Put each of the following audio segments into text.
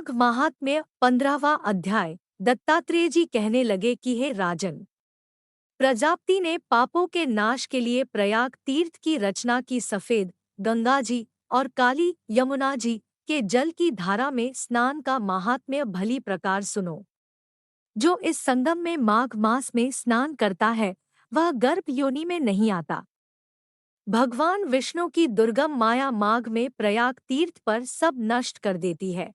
माघ महात्म्य 15वां अध्याय। दत्तात्रेय जी कहने लगे कि हे राजन, प्रजापति ने पापों के नाश के लिए प्रयाग तीर्थ की रचना की। सफेद गंगा जी और काली यमुना जी के जल की धारा में स्नान का महात्म्य भली प्रकार सुनो। जो इस संगम में माघ मास में स्नान करता है वह गर्भ योनि में नहीं आता। भगवान विष्णु की दुर्गम माया माघ में प्रयाग तीर्थ पर सब नष्ट कर देती है।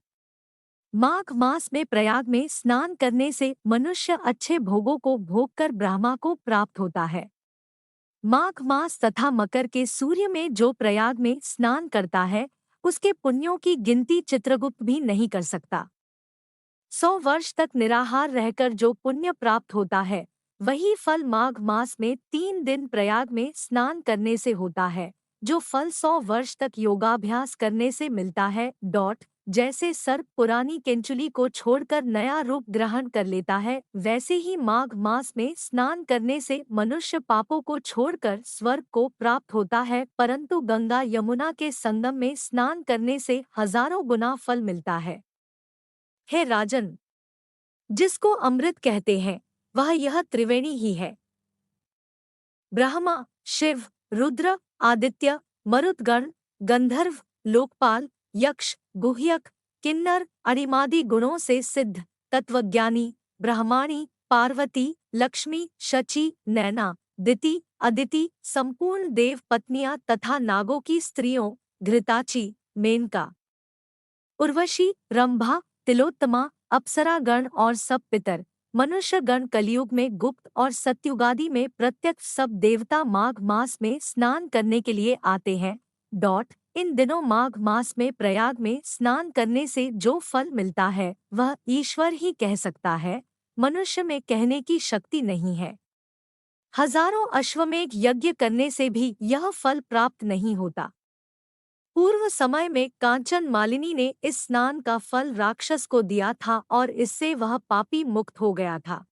माघ मास में प्रयाग में स्नान करने से मनुष्य अच्छे भोगों को भोगकर ब्रह्मा को प्राप्त होता है। माघ मास तथा मकर के सूर्य में जो प्रयाग में स्नान करता है उसके पुण्यों की गिनती चित्रगुप्त भी नहीं कर सकता। 100 वर्ष तक निराहार रहकर जो पुण्य प्राप्त होता है वही फल माघ मास में 3 दिन प्रयाग में स्नान करने से होता है। जो फल 100 वर्ष तक योगाभ्यास करने से मिलता है। जैसे सर्प पुरानी केंचुली को छोड़कर नया रूप ग्रहण कर लेता है, वैसे ही माघ मास में स्नान करने से मनुष्य पापों को छोड़कर स्वर्ग को प्राप्त होता है। परंतु गंगा यमुना के संगम में स्नान करने से हजारों गुना फल मिलता है। हे राजन, जिसको अमृत कहते हैं वह यह त्रिवेणी ही है। ब्रह्मा, शिव, रुद्र, आदित्य, मरुदगण, गंधर्व, लोकपाल, यक्ष, गुह्यक, किन्नर अणिमादि गुणों से सिद्ध तत्वज्ञानी ब्रह्माणी, पार्वती, लक्ष्मी, शची, नैना, दिति, अदिति, संपूर्ण देव पत्नियां तथा नागों की स्त्रियों घृताची, मेनका, उर्वशी, रंभा, तिलोत्तमा, अप्सरागण और सब पितर मनुष्य गण कलयुग में गुप्त और सत्युगादि में प्रत्यक्ष सब देवता माघ मास में स्नान करने के लिए आते हैं। इन दिनों माघ मास में प्रयाग में स्नान करने से जो फल मिलता है वह ईश्वर ही कह सकता है, मनुष्य में कहने की शक्ति नहीं है। हजारों अश्वमेध यज्ञ करने से भी यह फल प्राप्त नहीं होता। पूर्व समय में कांचन मालिनी ने इस स्नान का फल राक्षस को दिया था और इससे वह पापी मुक्त हो गया था।